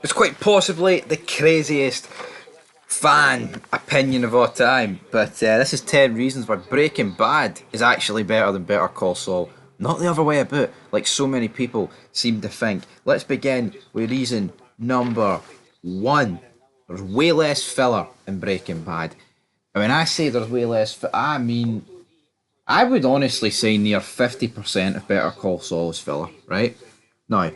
It's quite possibly the craziest fan opinion of all time, but this is 10 reasons why Breaking Bad is actually better than Better Call Saul. Not the other way about, like so many people seem to think. Let's begin with reason number one. There's way less filler in Breaking Bad. And when I say there's way less I mean, I would honestly say near 50% of Better Call Saul is filler, right? Now,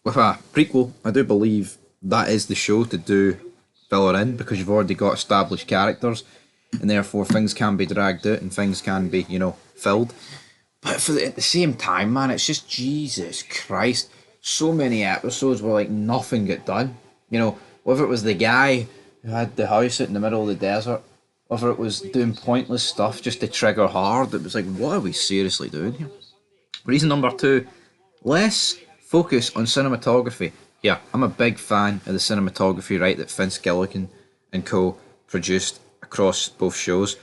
with a prequel, I do believe that is the show to do filler in because you've already got established characters and therefore things can be dragged out and things can be, filled. But at the same time, man, it's just Jesus Christ. So many episodes where like nothing got done. Whether it was the guy who had the house out in the middle of the desert, whether it was doing pointless stuff just to trigger hard, it was like, what are we seriously doing here? Reason number two, less focus on cinematography. Yeah, I'm a big fan of the cinematography, right, that Vince Gilligan and co produced across both shows.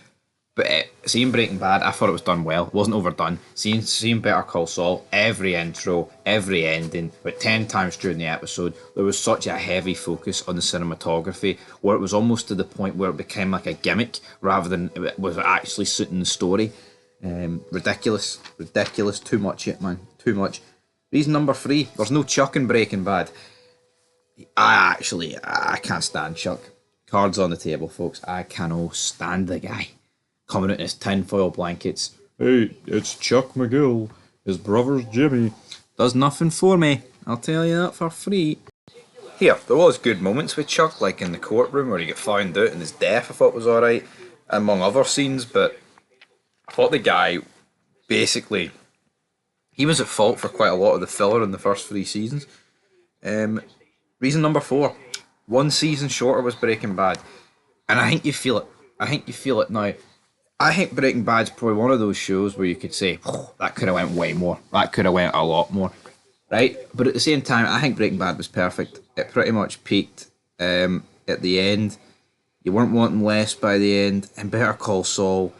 But seeing Breaking Bad, I thought it was done well. It wasn't overdone. Seeing Better Call Saul, every intro, every ending, about 10 times during the episode, there was such a heavy focus on the cinematography where it was almost to the point where it became like a gimmick rather than it was actually suiting the story. Ridiculous, too much it, man, too much. Reason number three, there's no Chuck in Breaking Bad. I can't stand Chuck. Cards on the table, folks. I cannot stand the guy. Coming out in his tinfoil blankets. Hey, it's Chuck McGill. His brother's Jimmy. Does nothing for me. I'll tell you that for free. Here, there was good moments with Chuck, like in the courtroom where he got found out and his death I thought was alright, among other scenes, but I thought the guy, basically, he was at fault for quite a lot of the filler in the first 3 seasons. Reason number four, 1 season shorter was Breaking Bad. And I think you feel it now. I think Breaking Bad's probably one of those shows where you could say, oh, that could have went way more. That could have went a lot more. Right? But at the same time, I think Breaking Bad was perfect. It pretty much peaked at the end. You weren't wanting less by the end. And Better Call Saul,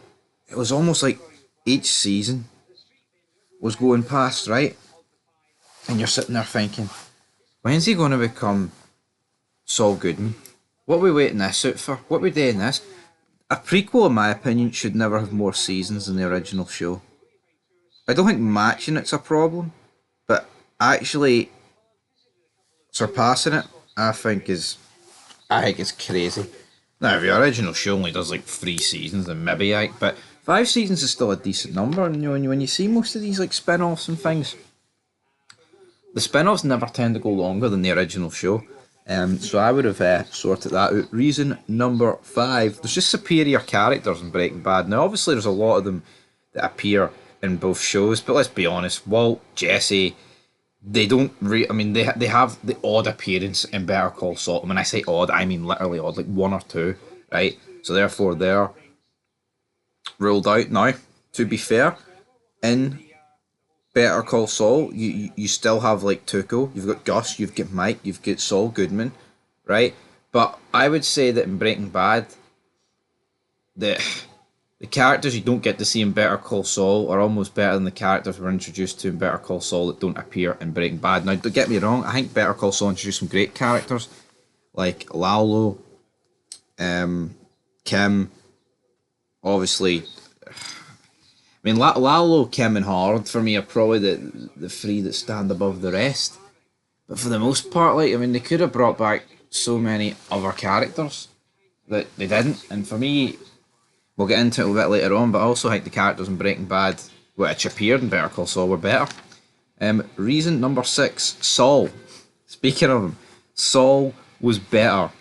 it was almost like each season was going past, right? And you're sitting there thinking, when's he going to become Saul Goodman? What are we waiting this out for? What are we doing this? A prequel, in my opinion, should never have more seasons than the original show. I don't think matching it's a problem, but actually surpassing it, I think is crazy. Now, the original show only does like 3 seasons, and maybe but 5 seasons is still a decent number. And when you see most of these like spin-offs and things, the spin-offs never tend to go longer than the original show. So I would have sorted that out. Reason number 5, there's just superior characters in Breaking Bad. Now obviously there's a lot of them that appear in both shows, but let's be honest, Walt, Jesse, they don't they have the odd appearance in Better Call Saul. When I say odd, I mean literally odd, like 1 or 2, right? So therefore they're ruled out. Now, to be fair, in Better Call Saul, you still have like Tuco, you've got Gus, you've got Mike, you've got Saul Goodman, right? But I would say that in Breaking Bad, the characters you don't get to see in Better Call Saul are almost better than the characters we're introduced to in Better Call Saul that don't appear in Breaking Bad. Now, don't get me wrong, I think Better Call Saul introduced some great characters, like Lalo, Kim, obviously. I mean, Lalo, Kim and Howard, for me, are probably the 3 that stand above the rest. But for the most part, they could have brought back so many other characters that they didn't. And for me, we'll get into it a bit later on, but I also think the characters in Breaking Bad, which appeared in Better Call Saul, were better. Reason number 6, Saul. Speaking of him, Saul was better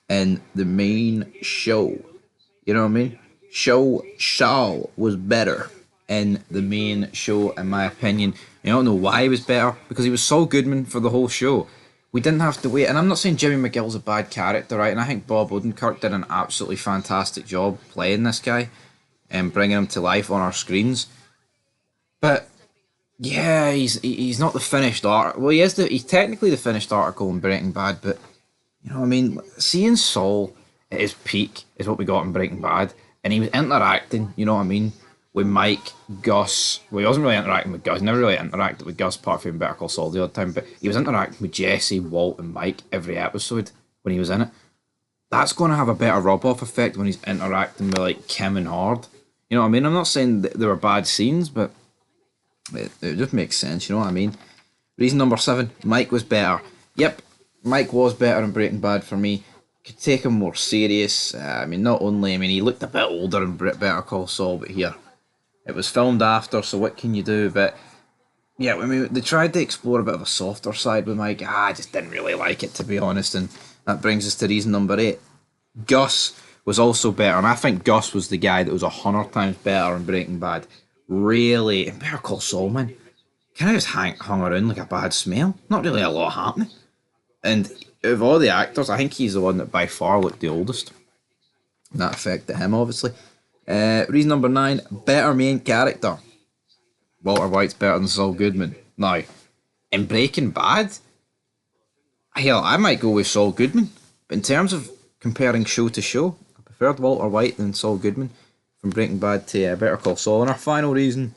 in the main show. You know what I mean? Saul was better in the main show, in my opinion. I don't know why he was better, because he was Saul Goodman for the whole show. We didn't have to wait, and I'm not saying Jimmy McGill's a bad character, right? And I think Bob Odenkirk did an absolutely fantastic job playing this guy and bringing him to life on our screens. But yeah, he's not the finished art. Well, he's technically the finished article in Breaking Bad, but you know what I mean? Seeing Saul at his peak is what we got in Breaking Bad. And he was interacting, you know what I mean, with Mike, Gus. Well, he wasn't really interacting with Gus. He never really interacted with Gus apart from Better Call Saul the odd time. But he was interacting with Jesse, Walt, and Mike every episode when he was in it. That's going to have a better rub-off effect when he's interacting with like Kim and Hard. You know what I mean? I'm not saying that they were bad scenes, but it just makes sense. You know what I mean? Reason number 7: Mike was better. Yep, Mike was better in Breaking Bad for me. Could take him more serious. I mean, not only, I mean, he looked a bit older in Better Call Saul, but here, it was filmed after, so what can you do? But yeah, I mean, they tried to explore a bit of a softer side with Mike. I just didn't really like it, to be honest, and that brings us to reason number 8. Gus was also better, and I think Gus was the guy that was 100 times better in Breaking Bad. Really, in Better Call Saul, man, kind of just hung around like a bad smell. Not really a lot happening. And of all the actors, I think he's the one that by far looked the oldest. And that affected him, obviously. Reason number 9, better main character. Walter White's better than Saul Goodman. Now, in Breaking Bad, hell, I might go with Saul Goodman. But in terms of comparing show to show, I preferred Walter White than Saul Goodman from Breaking Bad to Better Call Saul. And our final reason,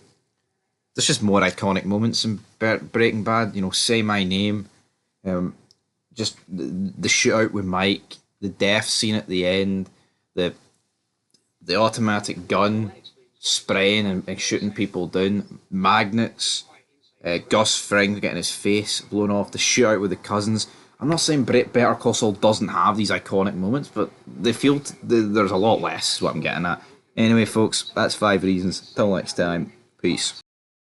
there's just more iconic moments in Breaking Bad. You know, Say My Name. Just the shootout with Mike, the death scene at the end, the automatic gun spraying and shooting people down, magnets, Gus Fring getting his face blown off, the shootout with the cousins. I'm not saying Better Call Saul doesn't have these iconic moments, but they feel there's a lot less, is what I'm getting at. Anyway, folks, that's 5 reasons. Till next time, peace.